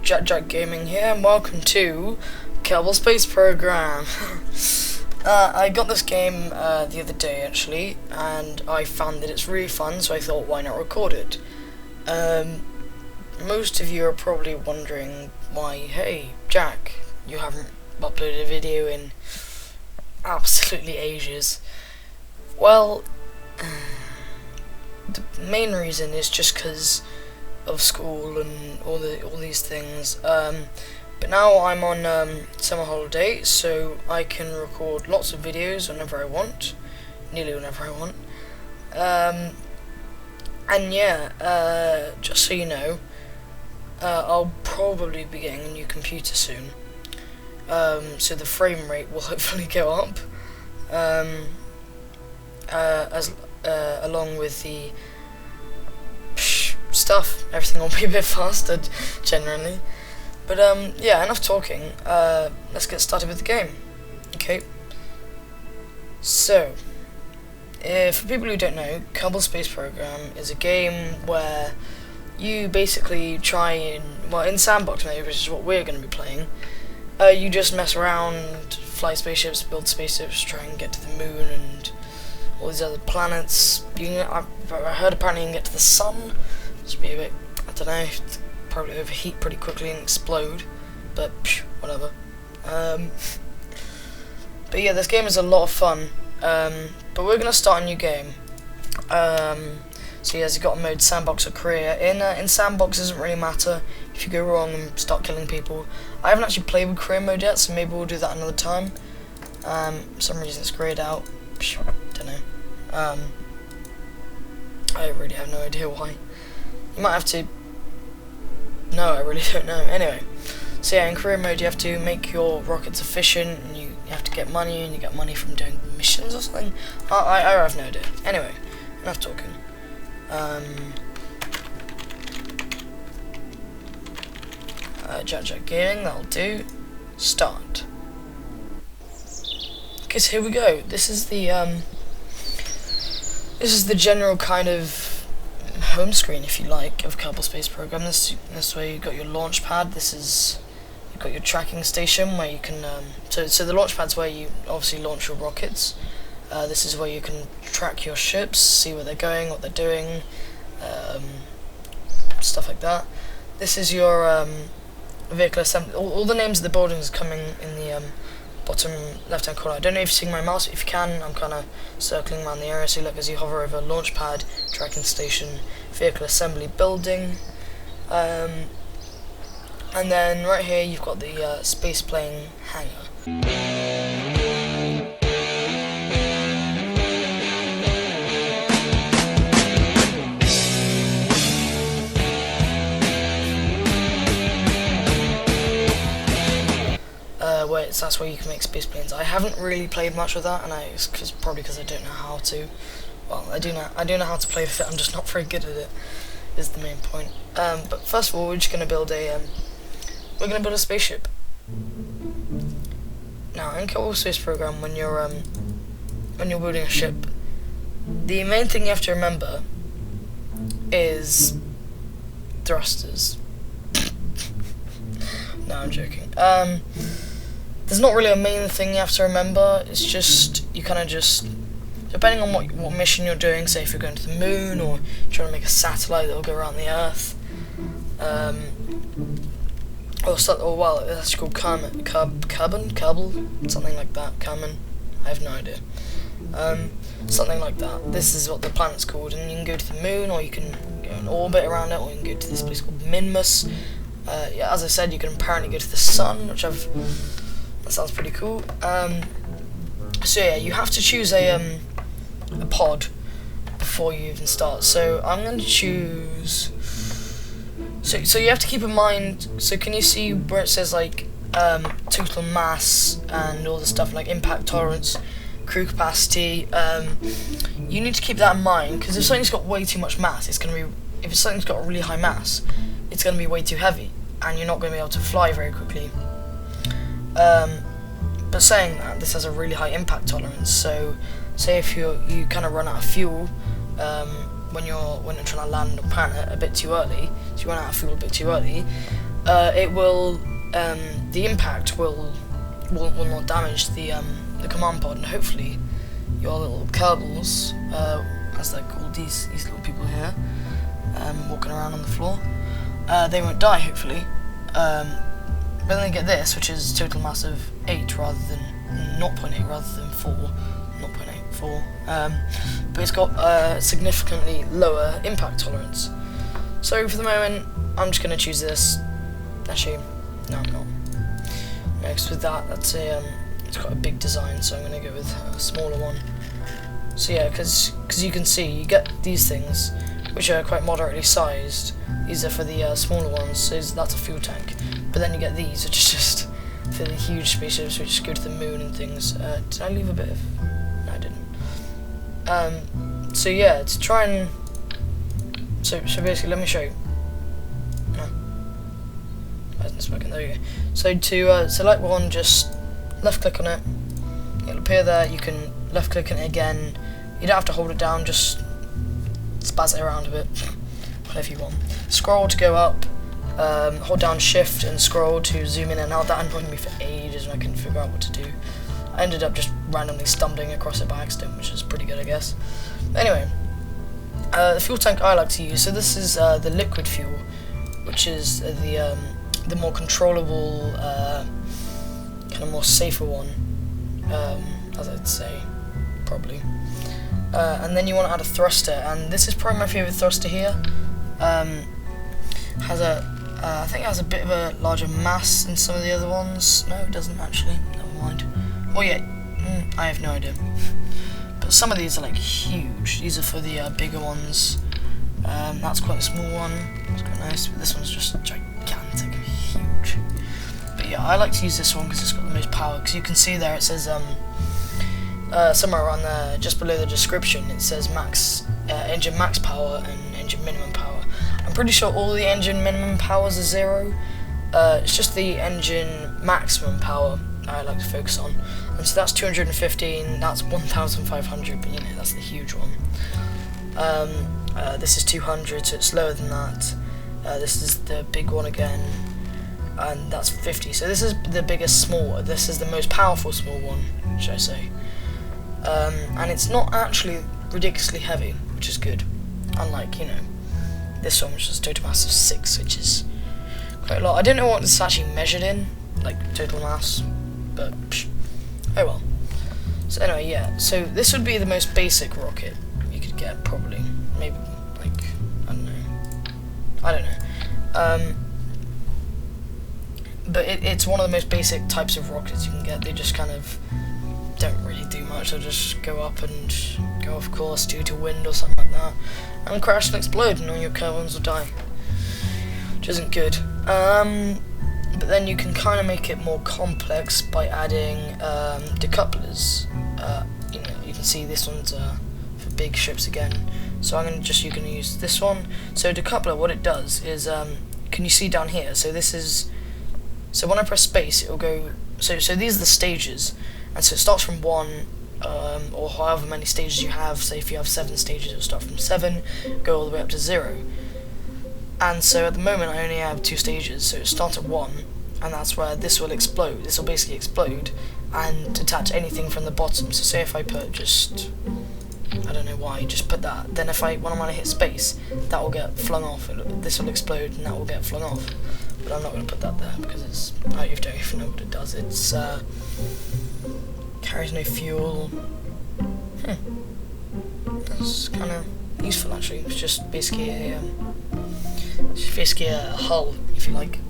JackJack Gaming here, and welcome to Kerbal Space Program. I got this game the other day actually, and I found that it's really fun, so I thought, why not record it? Most of you are probably wondering why, hey Jack, you haven't uploaded a video in absolutely ages. Well, the main reason is just because of school and all these things. But now I'm on summer holiday, so I can record lots of videos whenever I want, nearly whenever I want. And yeah, just so you know, I'll probably be getting a new computer soon. So the frame rate will hopefully go up. Along with the stuff, everything will be a bit faster generally. But yeah, enough talking. Let's get started with the game. Okay. So, for people who don't know, Kerbal Space Program is a game where you basically try and, well, in sandbox mode, which is what we're going to be playing, you just mess around, fly spaceships, build spaceships, try and get to the moon and all these other planets. I heard apparently you can get to the sun. Just be a bit, I don't know, probably overheat pretty quickly and explode, but whatever. But yeah, this game is a lot of fun. But we're gonna start a new game. So yeah, you've got a mode sandbox or career. In sandbox, it doesn't really matter if you go wrong and start killing people. I haven't actually played with career mode yet, so maybe we'll do that another time. For some reason it's grayed out. Don't know. I really have no idea why. You might have to. No, I really don't know. Anyway, so yeah, in career mode you have to make your rockets efficient, and you have to get money, and you get money from doing missions or something. I have no idea. Anyway, enough talking. JackJack Gaming, that'll do. Start. Okay, so here we go. This is the general kind of home screen, if you like, of Kerbal Space Program. This way you've got your launch pad. You've got your tracking station where you can so the launch pad's where you obviously launch your rockets. This is where you can track your ships, see where they're going, what they're doing, stuff like that. This is your vehicle assembly. All the names of the buildings are coming in the bottom left hand corner. I don't know if you're seeing my mouse. If you can, I'm kind of circling around the area. So look, as you hover over launch pad, tracking station, vehicle assembly building, and then right here you've got the space plane hangar. That's where you can make space planes. I haven't really played much with that, and it's probably because I don't know how to. Well, I do know how to play with it. I'm just not very good at it. Is the main point. But first of all, we're just gonna build a spaceship. Now, in Kerbal Space Program, when you're building a ship, the main thing you have to remember is thrusters. No, I'm joking. There's not really a main thing you have to remember. It's just, you kind of just, depending on what mission you're doing, say if you're going to the moon or trying to make a satellite that will go around the Earth, or well, that's called Kerbal, something like that. Kerbal, I have no idea. Something like that. This is what the planet's called, and you can go to the moon, or you can go in orbit around it, or you can go to this place called Minmus. Yeah, as I said, you can apparently go to the sun, that sounds pretty cool. So yeah, you have to choose a pod before you even start. So I'm going to choose. So you have to keep in mind. So can you see where it says like total mass and all the stuff like impact tolerance, crew capacity? You need to keep that in mind, because if something's got way too much mass, it's going to be. If something's got a really high mass, it's going to be way too heavy, and you're not going to be able to fly very quickly. But saying that, this has a really high impact tolerance. So, say if you kind of run out of fuel when you're trying to land on a planet a bit too early, so you run out of fuel a bit too early, it will the impact will not damage the command pod, and hopefully your little Kerbals, as they're called, these little people here, walking around on the floor, they won't die, hopefully. But then they get this, which is total mass of 8 rather than 0.8 rather than 4, 0.84. But it's got significantly lower impact tolerance. So for the moment, I'm just going to choose this. Actually, no, I'm not. Next with that, that's it's got a big design, so I'm going to go with a smaller one. So yeah, because you can see, you get these things, which are quite moderately sized. These are for the smaller ones, so that's a fuel tank. But then you get these, which is just for the huge spaceships which go to the moon and things. Did I leave a bit of... No, I didn't. So yeah, to try and... So basically, let me show you. No. Hasn't spoken, there you go. So to select one, just left click on it. It'll appear there, you can left click on it again. You don't have to hold it down, just spaz it around a bit, whatever you want. Scroll to go up, hold down shift and scroll to zoom in and out. That annoyed me for ages and I couldn't figure out what to do. I ended up just randomly stumbling across it by accident, which is pretty good, I guess. Anyway, the fuel tank I like to use, so this is the liquid fuel, which is the more controllable, kind of more safer one, as I'd say, probably. And then you want to add a thruster, and this is probably my favourite thruster here. Has I think it has a bit of a larger mass than some of the other ones. No, it doesn't actually. Never mind. Oh yeah, I have no idea. But some of these are like huge. These are for the bigger ones. That's quite a small one. It's quite nice. But this one's just gigantic, huge. But yeah, I like to use this one because it's got the most power. Because you can see there it says somewhere around there, just below the description, it says engine max power and engine minimum power. I'm pretty sure all the engine minimum powers are 0. It's just the engine maximum power I like to focus on. And so that's 215, that's 1,500, but you know, that's the huge one. This is 200, so it's lower than that. This is the big one again, and that's 50. So this is the biggest small one. This is the most powerful small one, should I say. And it's not actually ridiculously heavy, which is good. Unlike, you know, this one, which is total mass of 6, which is quite a lot. I don't know what this is actually measured in, like total mass, but oh well. So anyway, yeah. So this would be the most basic rocket you could get, probably. Maybe like I don't know. But it's one of the most basic types of rockets you can get. They just kind of don't really do much. They'll just go up and go off course due to wind or something like that, and crash and explode, and all your Kerbals will die, which isn't good. But then you can kind of make it more complex by adding decouplers. You know, you can see this one's for big ships again. So you're gonna use this one. So decoupler, what it does is, can you see down here? So this is, so when I press space, it will go. So these are the stages. And so it starts from 1, or however many stages you have. Say if you have 7 stages, it'll start from 7, go all the way up to 0. And so at the moment I only have 2 stages, so it starts at 1, and that's where this will explode. This will basically explode and detach anything from the bottom. So say if I put just, I don't know why, just put that. Then when I'm going to hit space, that will get flung off. This will explode and that will get flung off. But I'm not going to put that there because I don't even know what it does. It's carries no fuel. That's kind of useful actually. It's just basically a hull, if you like.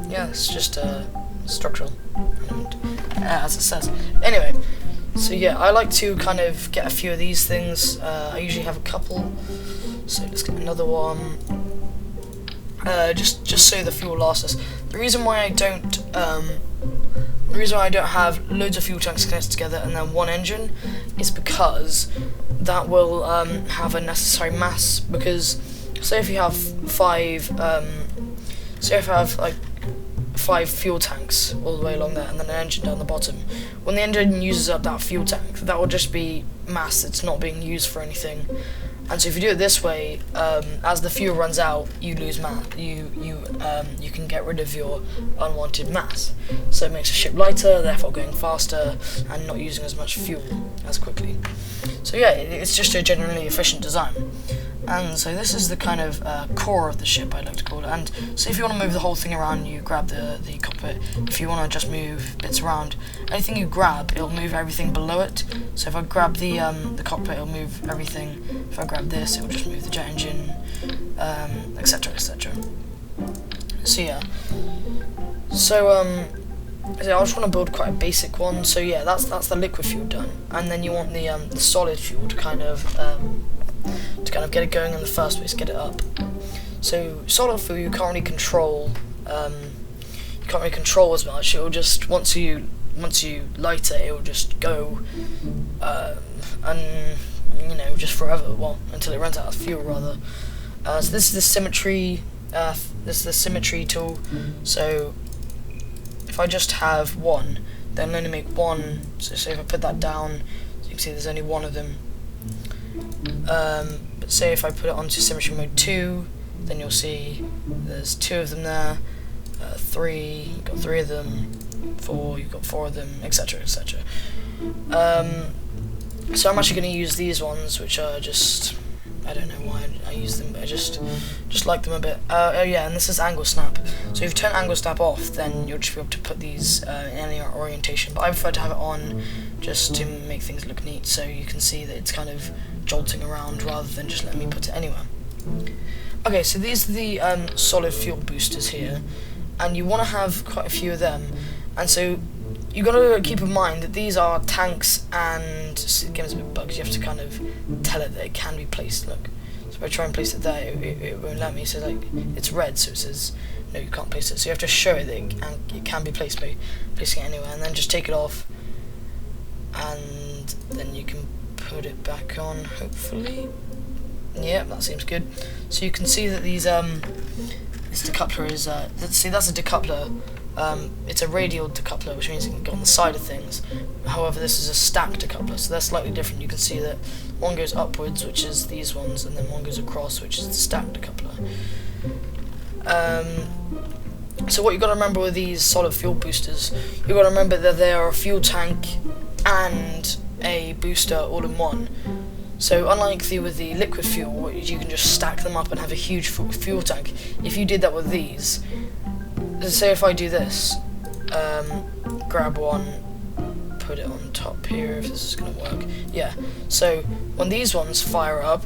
Yeah, it's just a structural element, as it says. Anyway, so yeah, I like to kind of get a few of these things. I usually have a couple. So let's get another one. Just so the fuel lasts us. The reason why I don't have loads of fuel tanks connected together and then one engine is because that will have a necessary mass. Because say if you have 5, say if I have like 5 fuel tanks all the way along there and then an engine down the bottom, when the engine uses up that fuel tank, that will just be mass that's not being used for anything. And so if you do it this way, as the fuel runs out, you lose mass. You can get rid of your unwanted mass. So it makes the ship lighter, therefore going faster and not using as much fuel as quickly. So yeah, it's just a generally efficient design. And so this is the kind of core of the ship, I like to call it. And so if you want to move the whole thing around, you grab the cockpit. If you want to just move bits around, anything you grab, it'll move everything below it. So if I grab the cockpit, it'll move everything. If I grab this, it'll just move the jet engine, etc, etc. So yeah. So I just want to build quite a basic one. So yeah, that's the liquid fuel done, and then you want the solid fuel to kind of get it going in the first place, get it up. So solid fuel you can't really control. You can't really control as much. It'll just once you light it, it'll just go, and just forever. Well, until it runs out of fuel rather. So this is the symmetry. This is the symmetry tool. So if I just have one, then I'll only make one. So if I put that down, so you can see there's only one of them. But say if I put it onto symmetry mode 2, then you'll see there's 2 of them there, 3, you've got 3 of them, 4, you've got 4 of them, etc, etc. So I'm actually going to use these ones, which are just, I don't know why I use them, but I just like them a bit. Oh yeah, and this is angle snap. So if you turn angle snap off, then you'll just be able to put these in any orientation. But I prefer to have it on just to make things look neat, so you can see that it's kind of jolting around rather than just letting me put it anywhere. Okay, so these are the solid fuel boosters here, and you want to have quite a few of them. And so you got to keep in mind that these are tanks, and the game's a bit bugs. You have to kind of tell it that it can be placed. Look, so if I try and place it there, it won't let me. So like it's red, so it says no, you can't place it. So you have to show it that it can be placed by placing it anywhere, and then just take it off, and then you can put it back on, hopefully. Yeah, that seems good. So you can see that these this decoupler is see, that's a decoupler. It's a radial decoupler, which means it can go on the side of things. However, this is a stacked decoupler, so they're slightly different. You can see that one goes upwards, which is these ones, and then one goes across, which is the stacked decoupler. So what you've got to remember with these solid fuel boosters, you've got to remember that they are a fuel tank and a booster all in one. So unlike with the liquid fuel, you can just stack them up and have a huge fuel tank. If you did that with these, say if I do this, grab one, put it on top here, if this is going to work. Yeah, so when these ones fire up,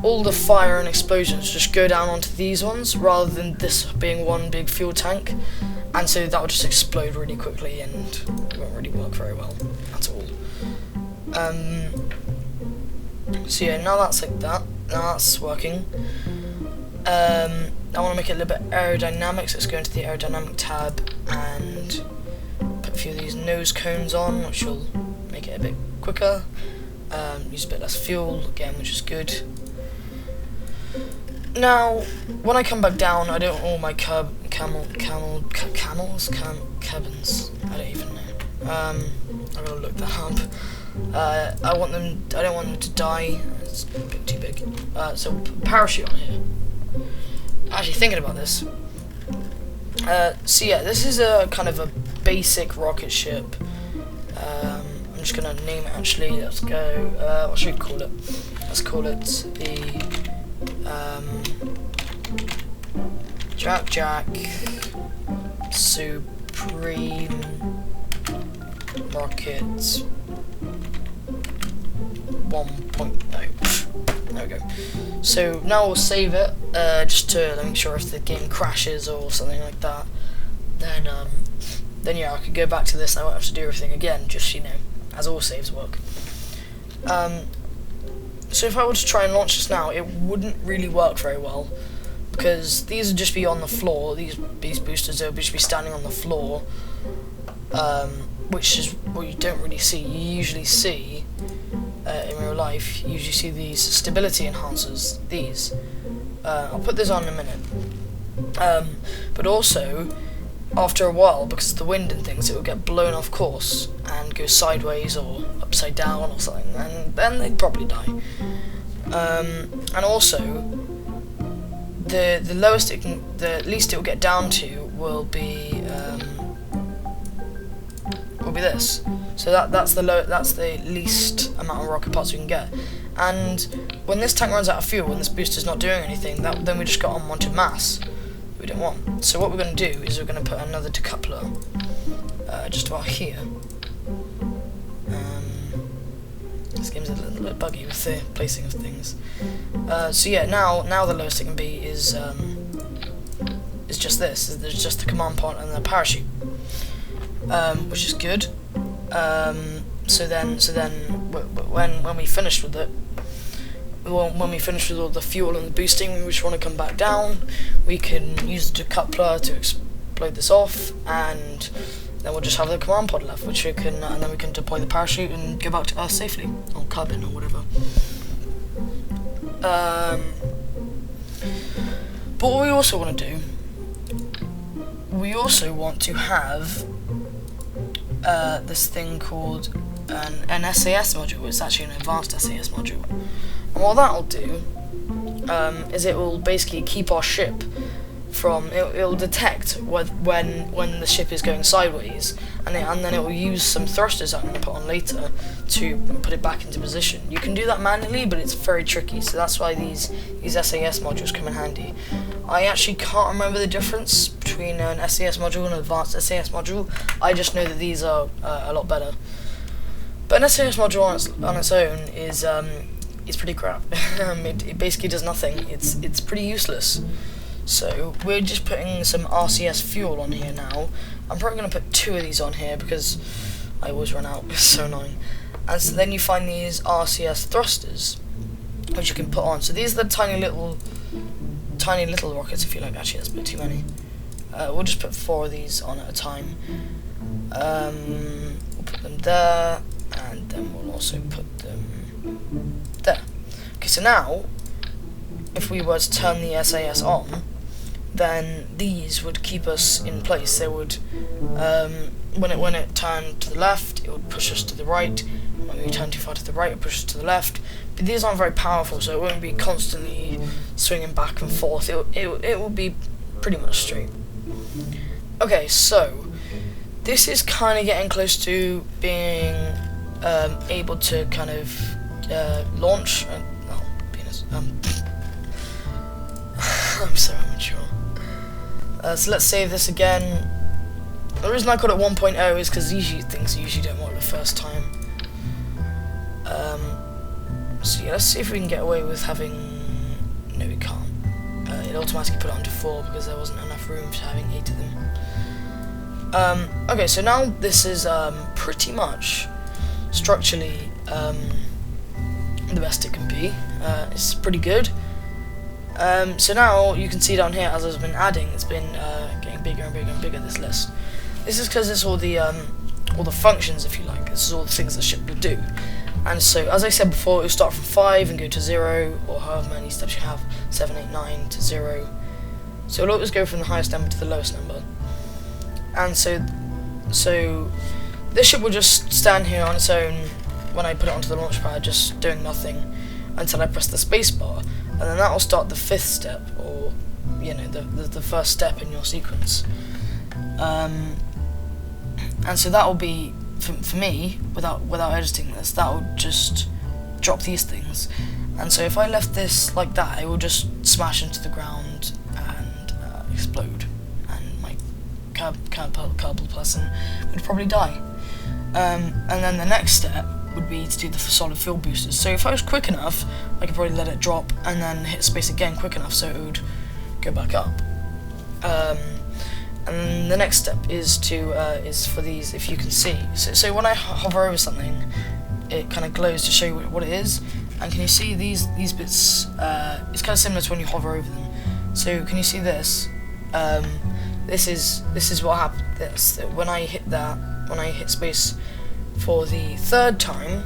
all the fire and explosions just go down onto these ones, rather than this being one big fuel tank. And so that will just explode really quickly, and it won't really work very well at all. So yeah, now that's like that. Now that's working. I want to make it a little bit aerodynamic, so let's go into the aerodynamic tab and put a few of these nose cones on, which will make it a bit quicker. Use a bit less fuel, again, which is good. Now, when I come back down, I don't want all my cabins. I don't even know. I'm gonna look that up. I don't want them to die. It's a bit too big. So we'll put a parachute on here. Actually, thinking about this. So yeah, this is a kind of a basic rocket ship. I'm just gonna name it. Actually, let's go. What should we call it? Let's call it the JackJack Supreme Rocket 1.0. There we go. So now we'll save it, just to make sure if the game crashes or something like that. Then yeah, I could go back to this and I won't have to do everything again, just, as all saves work. So if I were to try and launch this now, it wouldn't really work very well, because these would just be on the floor, these boosters would just be standing on the floor, which is what you don't really see. You usually see, in real life, you usually see these stability enhancers, these. I'll put this on in a minute. But also, after a while, because of the wind and things, it will get blown off course and go sideways or upside down or something, and then they'd probably die. And also, the lowest it can, the least it will get down to will be this. So that's the least amount of rocket parts we can get. And when this tank runs out of fuel and this booster's not doing anything, then we just got unwanted mass we don't want. So what we're going to do is we're going to put another decoupler just about here. This game's a little bit buggy with the placing of things. So yeah, now the lowest it can be is just this. There's just the command pod and the parachute, which is good. So then when we finished with it, when we finish with all the fuel and the boosting, we just want to come back down, we can use the decoupler to explode this off, and then we'll just have the command pod left, which we can, and then we can deploy the parachute and go back to Earth safely, or cabin, or whatever. But what we also want to do, we also want to have this thing called an SAS module. It's actually an advanced SAS module. And what that'll do is it will basically keep our ship from, it'll detect when the ship is going sideways, and then it will use some thrusters I'm going to put on later to put it back into position. You can do that manually, but it's very tricky, so that's why these SAS modules come in handy. I actually can't remember the difference between an SAS module and an advanced SAS module. I just know that these are a lot better. But an SAS module on its own is pretty crap. It basically does nothing. It's pretty useless. So we're just putting some RCS fuel on here now. I'm probably going to put 2 of these on here because I always run out. It's so annoying. And so then you find these RCS thrusters, which you can put on. So these are the tiny little rockets, if you like. Actually, that's a bit too many. We'll just put 4 of these on at a time. We'll put them there, and then we'll also put them there. Okay, so now, if we were to turn the SAS on, then these would keep us in place. They would, when it turned to the left, it would push us to the right. When we turn too far to the right, it pushes us to the left. But these aren't very powerful, so it won't be constantly swinging back and forth. It will be pretty much straight. Okay, so this is kind of getting close to being able to kind of launch. Oh, penis. I'm so immature. So let's save this again. The reason I called it 1.0 is because things usually don't work the first time. So yeah, let's see if we can get away with having... No, we can't. It automatically put it onto 4 because there wasn't enough room for having 8 of them. Okay, so now this is pretty much structurally the best it can be. It's pretty good. So now you can see down here, as I've been adding, it's been getting bigger and bigger and bigger, this list. This is because it's all the functions, if you like. This is all the things the ship will do. And so, as I said before, it'll start from 5 and go to 0, or however many steps you have, 7, 8, 9 to 0. So it'll always go from the highest number to the lowest number. And so this ship will just stand here on its own when I put it onto the launch pad, just doing nothing until I press the space bar, and then that will start the 5th step, or the first step in your sequence. And so that will be, for me, without editing this, that will just drop these things. And so if I left this like that, it will just smash into the ground and explode, and my Kerbal person would probably die. And then the next step would be to do the solid fuel boosters. So if I was quick enough, I could probably let it drop and then hit space again quick enough so it would go back up. And then the next step is for these, if you can see. So when I hover over something, it kind of glows to show you what it is. And can you see these bits? It's kind of similar to when you hover over them. So can you see this? This is what happens. When I hit that, when I hit space for the 3rd time,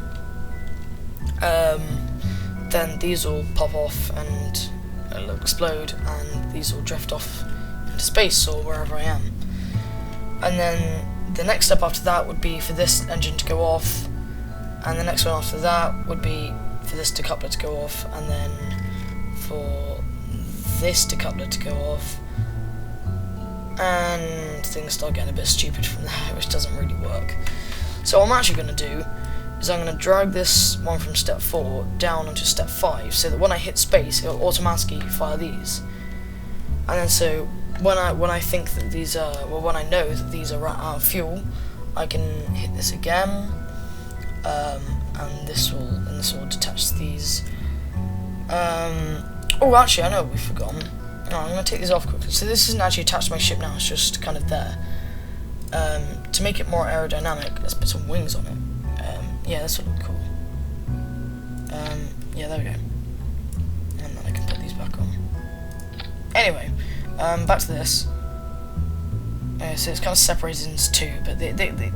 then these will pop off and it'll explode, and these will drift off into space or wherever I am. And then the next step after that would be for this engine to go off, and the next one after that would be for this decoupler to go off, and then for this decoupler to go off, and things start getting a bit stupid from there, which doesn't really work. So what I'm actually going to do is I'm going to drag this one from step 4 down onto step 5, so that when I hit space, it'll automatically fire these. And then so when I think that these are, well, when I know that these are out of fuel, I can hit this again, and this will detach these. Oh, actually, I know what we've forgotten. No, I'm going to take these off quickly. So this isn't actually attached to my ship now, it's just kind of there. To make it more aerodynamic, let's put some wings on it. Yeah, this will look cool. Yeah, there we go. And then I can put these back on. Anyway, back to this. So it's kind of separated into two, but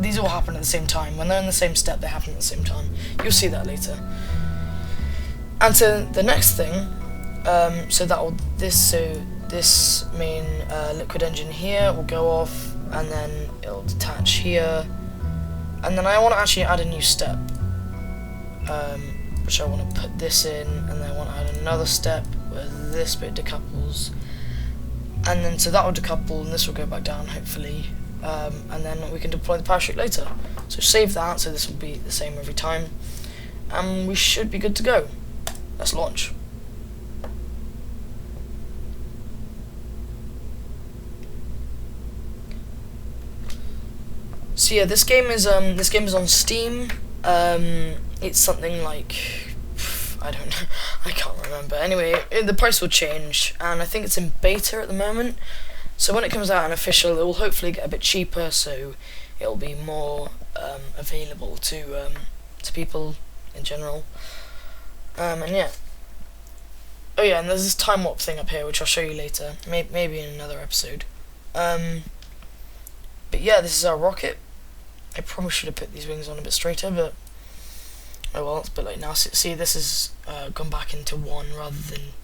these all happen at the same time. When they're in the same step, they happen at the same time. You'll see that later. And so the next thing, so this main liquid engine here will go off, and then it'll detach here. And then I want to actually add a new step, which I want to put this in, and then I want to add another step where this bit decouples, and then so that will decouple, and this will go back down hopefully, and then we can deploy the parachute later. So save that, so this will be the same every time, and we should be good to go. Let's launch. So yeah, this game is on Steam. It's something like, I don't know, I can't remember. Anyway, the price will change, and I think it's in beta at the moment. So when it comes out and official, it will hopefully get a bit cheaper, so it'll be more available to people in general. And yeah. Oh yeah, and there's this time warp thing up here, which I'll show you later, maybe in another episode. But yeah, this is our rocket. I probably should have put these wings on a bit straighter, but oh well, it's a bit late now. See, this has gone back into one rather than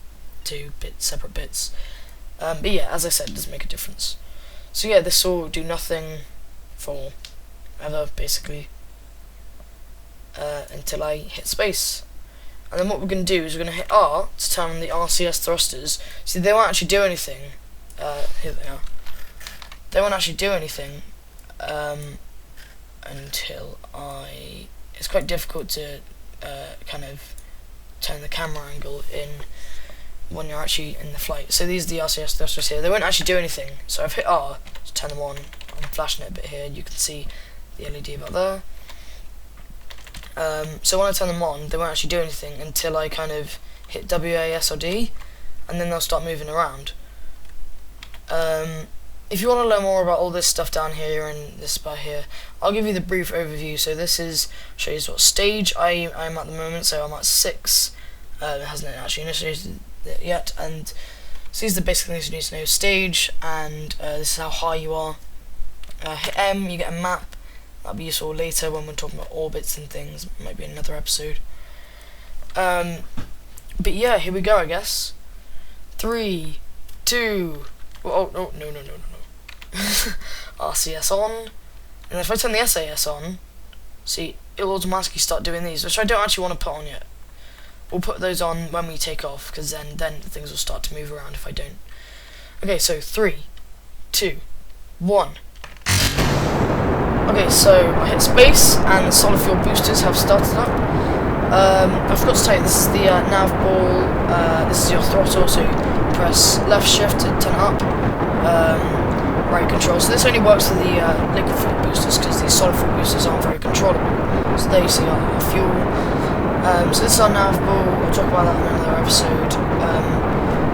two separate bits. But yeah, as I said, it doesn't make a difference. So yeah, this will do nothing for ever, basically, until I hit space. And then what we're going to do is we're going to hit R to turn on the RCS thrusters. See, they won't actually do anything. Here they are. They won't actually do anything until it's quite difficult to kind of turn the camera angle in when you're actually in the flight. So these are the RCS thrusters here. They won't actually do anything. So I've hit R to turn them on. I'm flashing it a bit here. You can see the LED about there. So when I turn them on, they won't actually do anything until I kind of hit WAS or D, and then they'll start moving around. If you want to learn more about all this stuff down here and this spot here, I'll give you the brief overview. So this shows what stage I'm at the moment. So I'm at 6. It hasn't actually initiated it yet, and so these are the basic things you need to know. Stage, and this is how high you are. Hit M, you get a map. That'll be useful later when we're talking about orbits and things. Might be another episode. But yeah, here we go, I guess. 3, 2. Oh no. RCS on, and if I turn the SAS on, see, it'll automatically start doing these, which I don't actually want to put on yet. We'll put those on when we take off, because then things will start to move around if I don't. Okay, so 3, 2, 1. Okay, so I hit space, and the solid fuel boosters have started up. I forgot to tell you, this is the nav ball. This is your throttle, so you press left shift to turn it up. Right control. So this only works for the liquid fuel boosters, because these solid fuel boosters aren't very controllable. So there you see our fuel. So this is our nav ball. We'll talk about that in another episode.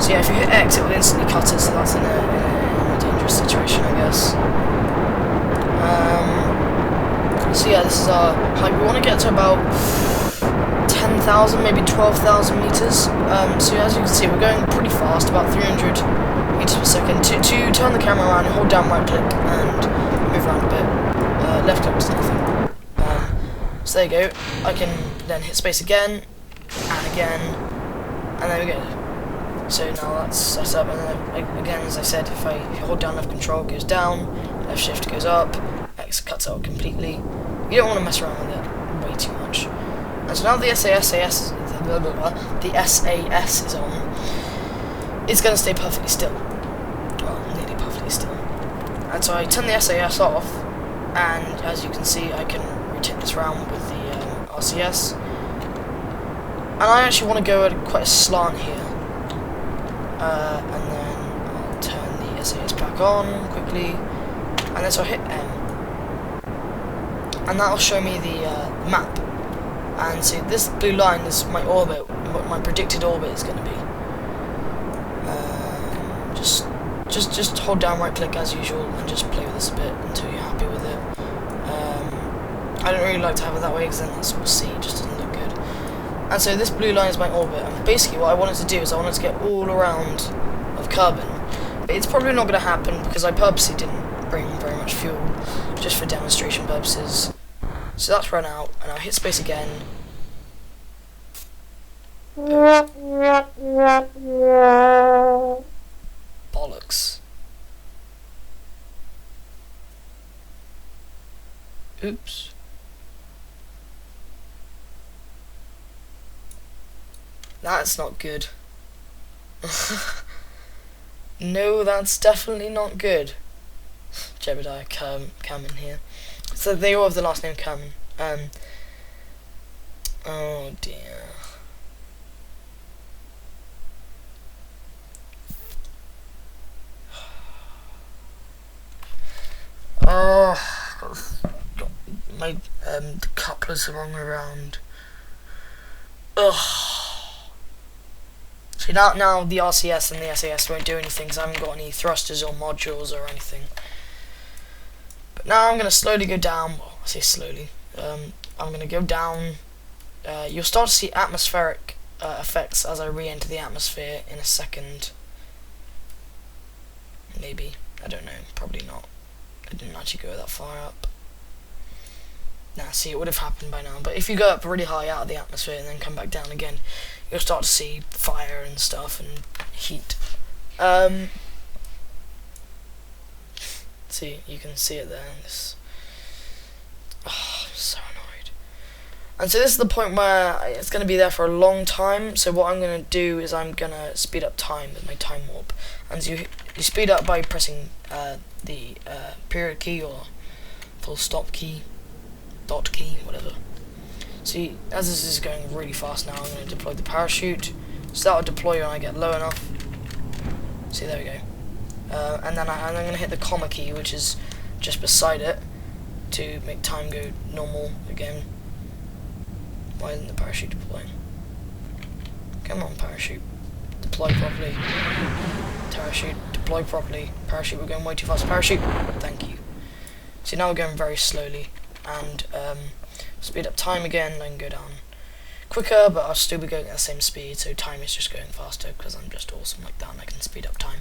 So yeah, if you hit X, it will instantly cut it. So that's in a dangerous situation, I guess. So yeah, this is our height. We want to get to about 10,000, maybe 12,000 meters. So as you can see, we're going pretty fast, about 300 meters per second. To turn the camera around, hold down right click and move around a bit. Left click does nothing. So there you go. I can then hit space again and again, and there we go. So now that's set up, and then again, as I said, if you hold down left control, it goes down, left shift goes up, X cuts out completely. You don't want to mess around with it way too much. And so now the SAS the SAS is on, it's going to stay perfectly still. Well, nearly perfectly still. And so I turn the SAS off, and as you can see, I can rotate this round with the RCS. And I actually want to go at quite a slant here. And then I'll turn the SAS back on quickly, and then so I'll hit M. And that'll show me the map. And see, this blue line is my orbit, what my predicted orbit is going to be. Just hold down right click as usual and just play with this a bit until you're happy with it. I don't really like to have it that way because then that sort of C just doesn't look good. And so this blue line is my orbit, and basically what I wanted to do is I wanted to get all around of Kerbal. But it's probably not going to happen because I purposely didn't bring very much fuel, just for demonstration purposes. So that's run out, and I'll hit space again. Bollocks. Oops. That's not good. No, that's definitely not good. Jebediah Cameron here. So they all have the last name Cameron. Oh dear. Oh, got my the couplers are wrong around. Ugh. See now the RCS and the SAS won't do anything because I haven't got any thrusters or modules or anything. But now I'm going to slowly go down. Well, I say slowly. I'm going to go down. You'll start to see atmospheric effects as I re-enter the atmosphere in a second. Maybe. I don't know. Probably not. I didn't actually go that far up. Nah, see, it would have happened by now. But if you go up really high out of the atmosphere and then come back down again, you'll start to see fire and stuff and heat. See, you can see it there. I'm so annoyed. And so this is the point where it's going to be there for a long time. So what I'm going to do is I'm going to speed up time with my time warp. And so you speed up by pressing the period key or full stop key, dot key, whatever. See, as this is going really fast now, I'm going to deploy the parachute. So that will deploy when I get low enough. See, there we go. And then I'm going to hit the comma key, which is just beside it, to make time go normal again. Why isn't the parachute deploying? Come on, parachute. Deploy properly. Parachute, deploy properly. Parachute, we're going way too fast. Parachute, thank you. See, now we're going very slowly. And speed up time again, I can go down quicker, but I'll still be going at the same speed, so time is just going faster because I'm just awesome like that and I can speed up time.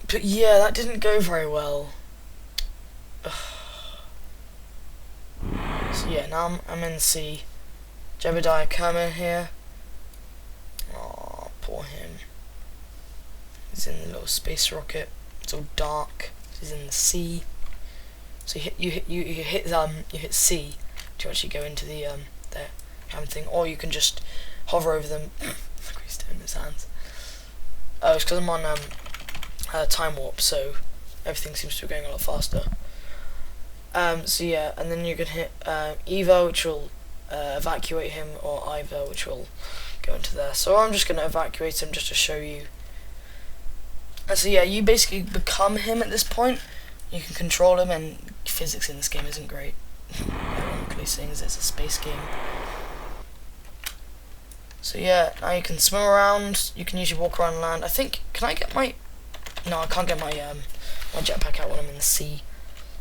But yeah, that didn't go very well. So yeah, now I'm in C. Jebediah Kerman here. Oh, poor him. He's in the little space rocket. It's all dark. He's in the C. So you hit C to actually go into the cam thing, or you can just hover over them. Look what he's doing in his hands. Oh, it's because I'm on time warp, so everything seems to be going a lot faster. So yeah, and then you can hit Evo, which will evacuate him, or Ivo, which will go into there. So I'm just going to evacuate him just to show you. And so yeah, you basically become him at this point. You can control him, and physics in this game isn't great. Ironically, seeing as it's a space game. So yeah, now you can swim around. You can usually walk around land. I think, can I get my? No, I can't get my my jetpack out when I'm in the sea.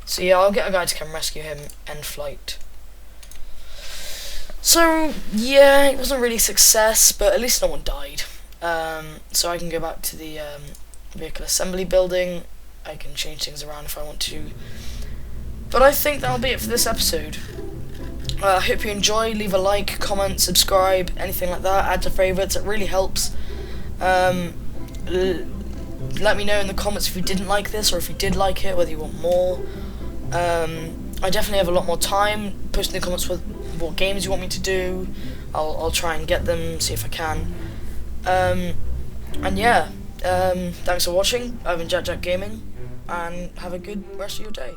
So yeah, I'll get a guy to come rescue him. End flight. So yeah, it wasn't really a success, but at least no one died. So I can go back to the vehicle assembly building. I can change things around if I want to. But I think that'll be it for this episode. I hope you enjoy. Leave a like, comment, subscribe, anything like that. Add to favourites, it really helps. Let me know in the comments if you didn't like this, or if you did like it, whether you want more. I definitely have a lot more time. Post in the comments with what games you want me to do. I'll try and get them, see if I can. And yeah, thanks for watching. I've been JackJack Gaming, and have a good rest of your day.